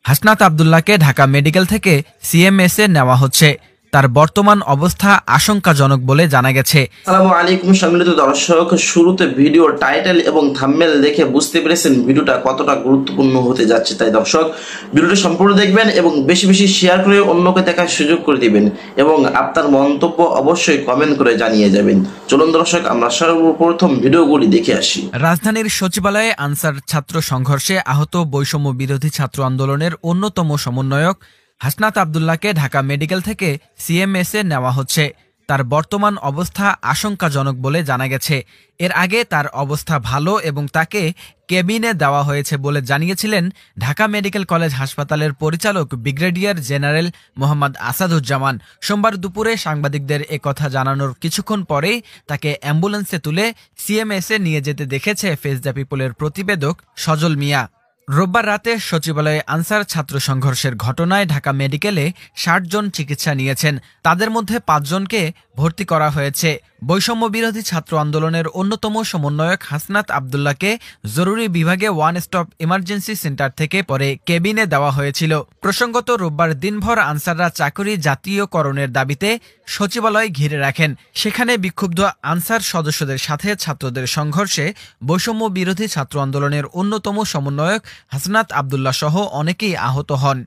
Hasnat আব্দুল্লাহকে Dhaka medical থেকে সিএমএসে নেওয়া হচ্ছে। তার বর্তমান অবস্থা আশঙ্কাজনক বলে জানা গেছে। আসসালামু আলাইকুম সম্মানিত দর্শক, শুরুতে ভিডিও টাইটেল এবং থাম্বনেল দেখে বুঝতে পেরেছেন ভিডিওটা কতটা গুরুত্বপূর্ণ হতে যাচ্ছে। তাই দর্শক ভিডিওটি সম্পূর্ণ দেখবেন এবং বেশি বেশি শেয়ার করে অন্যকে দেখার সুযোগ করে দিবেন এবং আপনার মন্তব্য অবশ্যই কমেন্ট করে জানিয়ে যাবেন। চলুন দর্শক, আমরা সর্বপ্রথম ভিডিওগুলি দেখে আসি। রাজধানীর সচিবালয়ে আনসার ছাত্র সংঘর্ষে আহত বৈষম্য বিরোধী ছাত্র আন্দোলনের অন্যতম সমন্বয়ক হাসনাত আব্দুল্লাহকে ঢাকা মেডিকেল থেকে সিএমএসে নেওয়া হচ্ছে। তার বর্তমান অবস্থা আশঙ্কাজনক বলে জানা গেছে। এর আগে তার অবস্থা ভালো এবং তাকে কেবিনে দেওয়া হয়েছে বলে জানিয়েছিলেন ঢাকা মেডিকেল কলেজ হাসপাতালের পরিচালক ব্রিগেডিয়ার জেনারেল মোহাম্মদ আসাদুজ্জামান। সোমবার দুপুরে সাংবাদিকদের একথা জানানোর কিছুক্ষণ পরেই তাকে অ্যাম্বুলেন্সে তুলে সিএমএসে নিয়ে যেতে দেখেছে ফেস দ্য পিপলের প্রতিবেদক সজল মিয়া। রোববার রাতে সচিবালয়ে আনসার ছাত্র সংঘর্ষের ঘটনায় ঢাকা মেডিকেলে ৬০ জন চিকিৎসা নিয়েছেন। তাদের মধ্যে ৫ জনকে ভর্তি করা হয়েছে। বৈষম্য বিরোধী ছাত্র আন্দোলনের অন্যতম সমন্বয়ক হাসনাত আব্দুল্লাহকে জরুরি বিভাগে ওয়ান স্টপ ইমার্জেন্সি সেন্টার থেকে পরে কেবিনে দেওয়া হয়েছিল। প্রসঙ্গত, রোববার দিনভর আনসাররা চাকরি জাতীয়করণের দাবিতে সচিবালয় ঘিরে রাখেন। সেখানে বিক্ষুব্ধ আনসার সদস্যদের সাথে ছাত্রদের সংঘর্ষে বৈষম্য বিরোধী ছাত্র আন্দোলনের অন্যতম সমন্বয়ক হাসনাত আব্দুল্লাহ সহ অনেকেই আহত হন।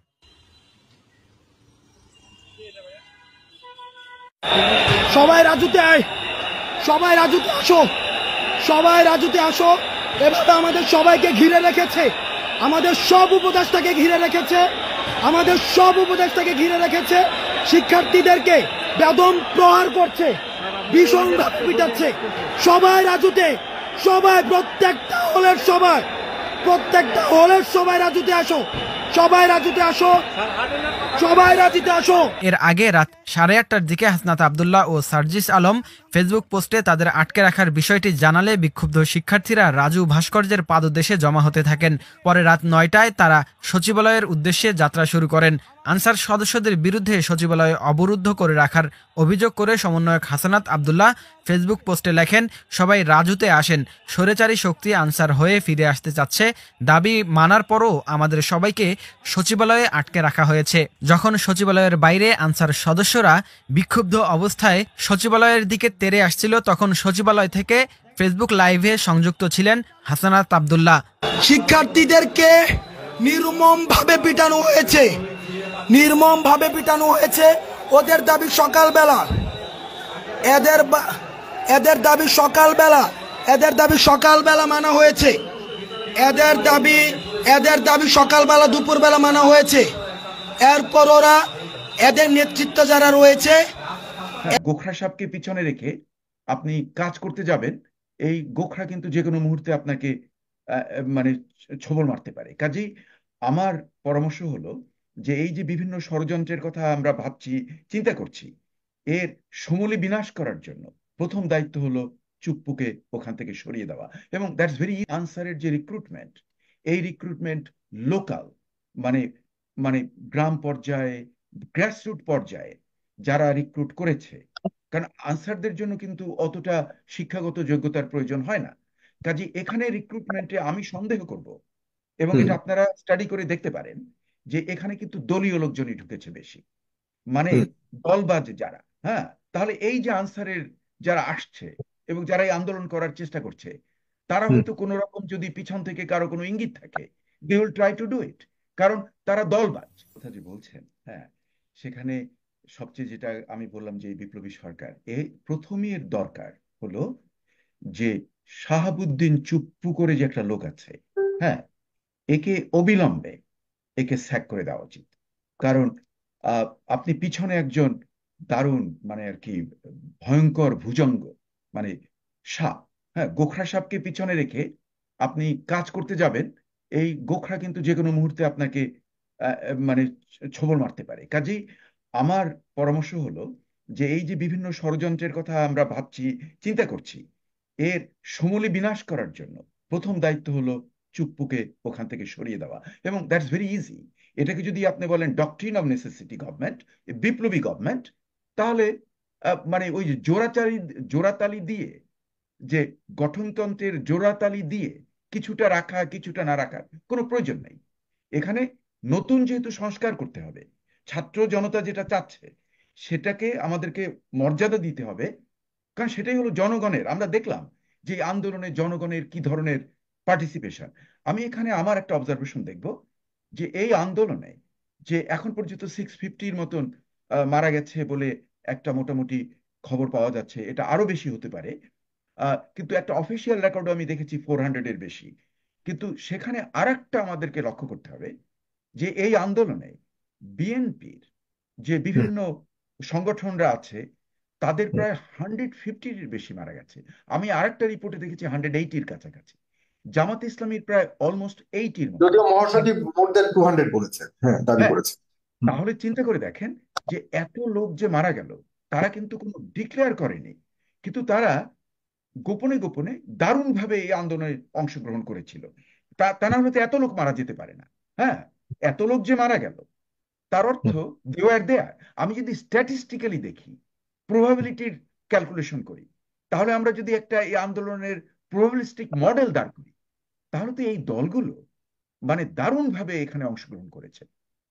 সবাই রাজুতে আয়, সবাই রাজুতে আসো, সবাই রাজুতে আসো। এভাবে আমাদের সবাইকে ঘিরে রেখেছে, আমাদের সব উপদেষ্টাকে ঘিরে রেখেছে, আমাদের সব উপদেষ্টাকে ঘিরে রেখেছে। শিক্ষার্থীদেরকে বেদম প্রহার করছে, ভীষণভাবে পিটাচ্ছে। সবাই রাজুতে, সবাই প্রত্যেকটা হলের সবাই রাজুতে আসো, সবাই রাজুতে আসো, সবাই রাজুতে আসো। এর আগে রাত 8:30টার দিকে হাসনাত আব্দুল্লাহ ও সার্জিস আলম ফেসবুক পোস্টে তাদের আটকে রাখার বিষয়টি জানালে বিক্ষুব্ধ শিক্ষার্থীরা রাজু ভাস্কর্যের পাদদেশে জমা হতে থাকেন। পরে রাত 9টায় তারা সচিবালয়ের উদ্দেশ্যে যাত্রা শুরু করেন। আনসার সদস্যদের বিরুদ্ধে সচিবালয় অবরুদ্ধ করে রাখার অভিযোগ করে সমন্বয়ক হাসনাত আব্দুল্লাহ ফেসবুক পোস্টে লেখেন, সবাই রাজুতে আসেন, স্বৈরাচারী শক্তি আনসার হয়ে ফিরে আসতে চাচ্ছে। দাবি মানার পরও আমাদের সবাইকে সচিবালয়ে আটকে রাখা হয়েছে। যখন সচিবালয়ের বাইরে আনসার সদস্যরা বিক্ষুব্ধ অবস্থায় সচিবালয়ের দিকে তেড়ে আসছিল, তখন সচিবালয় থেকে ফেসবুক লাইভে সংযুক্ত ছিলেন হাসনাত আব্দুল্লাহ। শিক্ষার্থীদেরকে নির্মমভাবে পিটানো হয়েছে, নির্মমভাবে পিটানো হয়েছে। ওদের দাবি সকালবেলা, এদের দাবি সকালবেলা মানা হয়েছে, এদের দাবি সকালবেলা দুপুরবেলা মানা হয়েছে। এরপর ওরা এদের নেতৃত্ব যারা রয়েছে, গোখরা সাপকে পিছনে রেখে আপনি কাজ করতে যাবেন, এই গোখরা কিন্তু যে কোনো মুহূর্তে আপনাকে মানে ছোবল মারতে পারে। কাজেই আমার পরামর্শ হলো যে এই যে বিভিন্ন ষড়যন্ত্রের কথা আমরা ভাবছি, চিন্তা করছি, এর সমূলে বিনাশ করার জন্য প্রথম দায়িত্ব হলো চুপ্পুকে ওখান থেকে সরিয়ে দেওয়া। এবং দ্যাটস ভেরি আনসারের যে রিক্রুটমেন্ট, এই রিক্রুটমেন্ট লোকাল, মানে মানে গ্রাম পর্যায়ে, গ্রাসরুট পর্যায়ে যারা রিক্রুট করেছে, কারণ আনসারদের জন্য কিন্তু অতটা শিক্ষাগত যোগ্যতার প্রয়োজন হয় না। কাজে এখানে রিক্রুটমেন্টে আমি সন্দেহ করব, এবং এটা আপনারা স্টাডি করে দেখতে পারেন যে এখানে কিন্তু দলীয় লোকজনই ঢুকেছে বেশি, মানে দলবাজ যারা। হ্যাঁ, তাহলে এই যে আনসারের যারা আসছে এবং যারা এই আন্দোলন করার চেষ্টা করছে, তারা হয়তো কোনো রকম যদি পিছন থেকে কারো কোনো ইঙ্গিত থাকে, they will try to do it, কারণ তারা দলবাজ। কথা যে বলছেন, হ্যাঁ, সেখানে সবচেয়ে যেটা আমি বললাম যে বিপ্লবী সরকার প্রথমে এর দরকার হলো যে শাহাবুদ্দিন চুপ্পু করে যে একটা লোক আছে, হ্যাঁ, একে অবিলম্বে একে স্যাক করে দেওয়া উচিত। কারণ আপনি পিছনে একজন দারুণ, মানে আর কি, ভয়ঙ্কর ভুজঙ্গ, মানে সাপ, হ্যাঁ, গোখরা সাপকে পিছনে রেখে আপনি কাজ করতে যাবেন, এই গোখরা কিন্তু যে কোনো মুহূর্তে আপনাকে মানে ছোবল মারতে পারে। কাজেই আমার পরামর্শ হলো যে এই যে বিভিন্ন ষড়যন্ত্রের কথা আমরা ভাবছি, চিন্তা করছি, এর সমূলে বিনাশ করার জন্য প্রথম দায়িত্ব হলো চুপ্পুকে ওখান থেকে সরিয়ে দেওয়া। এবং দ্যাটস ভেরি ইজি। এটাকে যদি আপনি বলেন ডক্ট্রিন অফ নেসেসিটি গভর্নমেন্ট, বিপ্লবী গভর্নমেন্ট, তাহলে মানে ওই যে জোড়াতালি দিয়ে, যে গঠনতন্ত্রের জোড়াতালি দিয়ে কিছুটা রাখা কিছুটা না রাখার কোনো প্রয়োজন নেই। এখানে নতুন যেহেতু সংস্কার করতে হবে, ছাত্র জনতা যেটা চাচ্ছে সেটাকে আমাদেরকে মর্যাদা দিতে হবে, কারণ সেটাই হলো জনগণের। আমরা দেখলাম যে এই আন্দোলনে জনগণের কি ধরনের পার্টিসিপেশন। আমি এখানে আমার একটা অবজারভেশন দেখব যে এই আন্দোলনে যে এখন পর্যন্ত 650-র মতন মারা গেছে বলে একটা মোটামুটি খবর পাওয়া যাচ্ছে, এটা আরো বেশি হতে পারে। কিন্তু একটা অফিসিয়াল রেকর্ডও আমি দেখেছি 400-এর বেশি। কিন্তু সেখানে আরেকটা আমাদেরকে লক্ষ্য করতে হবে যে এই আন্দোলনে বিএনপির যে বিভিন্ন সংগঠনরা আছে তাদের প্রায় 150-র বেশি মারা গেছে। আমি আরেকটা রিপোর্টে দেখেছি 180-র কাছাকাছি। জামাত ইসলামীর প্রায় অলমোস্ট 80-র মতো। যদিও মহাসচিব মোর দ্যান 200 বলেছে, হ্যাঁ দাবি হ্যাঁ, করেছে। তাহলে চিন্তা করে দেখেন যে এত লোক যে মারা গেল, তারা কিন্তু কোনো ডিক্লেয়ার করেনি, কিন্তু তারা গোপনে গোপনে দারুণভাবে এই আন্দোলনে অংশগ্রহণ করেছিল। তা না হলে তো এত লোক মারা যেতে পারে না। হ্যাঁ, এত লোক যে মারা গেল তার অর্থ দেওয়ার দেয়ার। আমি যদি স্ট্যাটিস্টিক্যালি দেখি, প্রবাবিলিটির ক্যালকুলেশন করি, তাহলে আমরা যদি একটা এই আন্দোলনের প্রবাবিলিস্টিক মডেল দাঁড় করি, তাহলে তো এই দলগুলো মানে দারুণভাবে এখানে অংশগ্রহণ করেছে।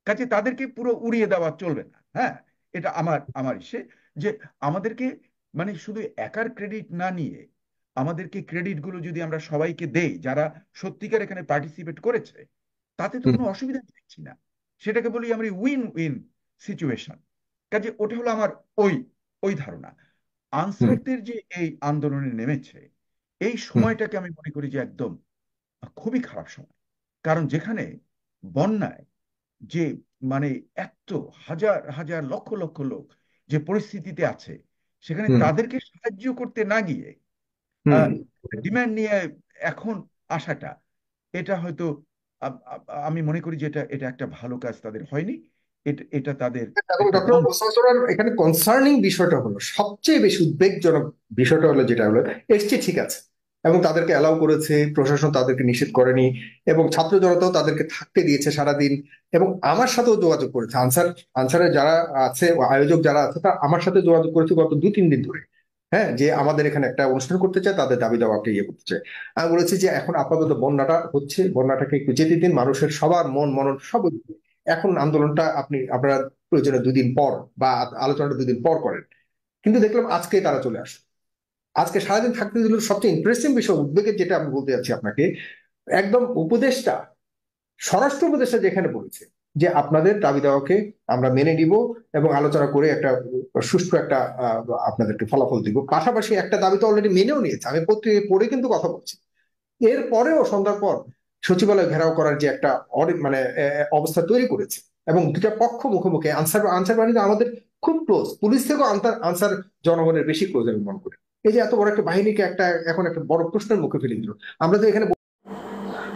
কাজে তাদেরকে পুরো উড়িয়ে দেওয়া চলবে না। হ্যাঁ, এটা আমার ইসে যে আমাদেরকে মানে শুধু একার ক্রেডিট না নিয়ে আমাদেরকে ক্রেডিট গুলো যদি আমরা সবাইকে দেই যারা সত্যিকার এখানে পার্টিসিপেট করেছে, তাতে তো কোনো অসুবিধা দেখছি না। সেটাকে বলি আমরা উইন উইন সিচুয়েশন। কাজে ওটা হলো আমার ওই ওই ধারণা। আনসারদের যে এই আন্দোলনে নেমেছে, এই সময়টাকে আমি মনে করি যে একদম খুবই খারাপ সময়। কারণ যেখানে বন্যায় যে মানে এত হাজার হাজার লক্ষ লক্ষ লোক যে পরিস্থিতিতে আছে, সেখানে তাদেরকে সাহায্য করতে না গিয়ে ডিমান্ড নিয়ে এখন আসাটা, এটা হয়তো আমি মনে করি যে এটা একটা ভালো কাজ তাদের হয়নি। এটা তাদের এবং একটা ডক্টর মোসাম্মদ সরোয়ার, এখানে কনসার্নিং বিষয়টা হলো, সবচেয়ে বেশি উদ্বেগজনক বিষয়টা হলো যেটা হলো এসছে ঠিক আছে এবং তাদেরকে অ্যালাউ করেছে, প্রশাসন তাদেরকে নিষেধ করেনি এবং ছাত্র জনতাও তাদেরকে থাকতে দিয়েছে সারাদিন। এবং আমার সাথেও যোগাযোগ করেছে, আনসারের যারা আছে, আয়োজক যারা আছে, তা আমার সাথে যোগাযোগ করেছে গত 2-3 দিন ধরে। হ্যাঁ, যে আমাদের এখানে একটা অনুষ্ঠান করতে চায়, তাদের দাবি দাওয়াকে ইয়ে করতে চায়। আমি বলেছি যে এখন আপাতত বন্যাটা হচ্ছে, বন্যাটাকে একটু যেতে দিন, মানুষের সবার মন মনন সব। এখন আন্দোলনটা আপনারা প্রয়োজনে 2 দিন পর বা আলোচনাটা 2 দিন পর করেন। কিন্তু দেখলাম আজকে তারা চলে আসে, আজকে সারাদিন থাকতে দিল। সবচেয়ে ইন্টারেস্টিং বিষয়, উদ্বেগের যেটা আমি বলতে যাচ্ছি আপনাকে, একদম উপদেষ্টা, স্বরাষ্ট্র উপদেষ্টা যেখানে বলেছে যে আপনাদের দাবি দেওয়াকে আমরা মেনে নিব এবং আলোচনা করে একটা সুষ্ঠু একটা আপনাদেরকে ফলাফল দিব। পাশাপাশি একটা দাবি তো অলরেডি মেনেও নিয়েছে, আমি পত্রিকায় পড়ে কিন্তু কথা বলছি। এরপরেও সন্ধ্যার পর সচিবালয় ঘেরাও করার যে একটা মানে অবস্থা তৈরি করেছে এবং দুটা পক্ষ মুখোমুখি। আনসার বাহিনী আমাদের খুব ক্লোজ, পুলিশ থেকেও আনসার জনগণের বেশি ক্লোজ আমি মনে করি। এই যে এত বড় একটা বাহিনীকে এখন একটা বড় প্রশ্নের মুখে ফেলে দিল। আমরা তো এখানে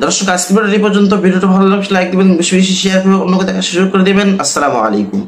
দর্শক, আজকে ভিডিওটি পর্যন্ত। ভিডিওটা ভালো লাগলে লাইক দিবেন, বেশি বেশি শেয়ার করে অন্যকে দেখার সুযোগ করে দিবেন। আসসালামু আলাইকুম।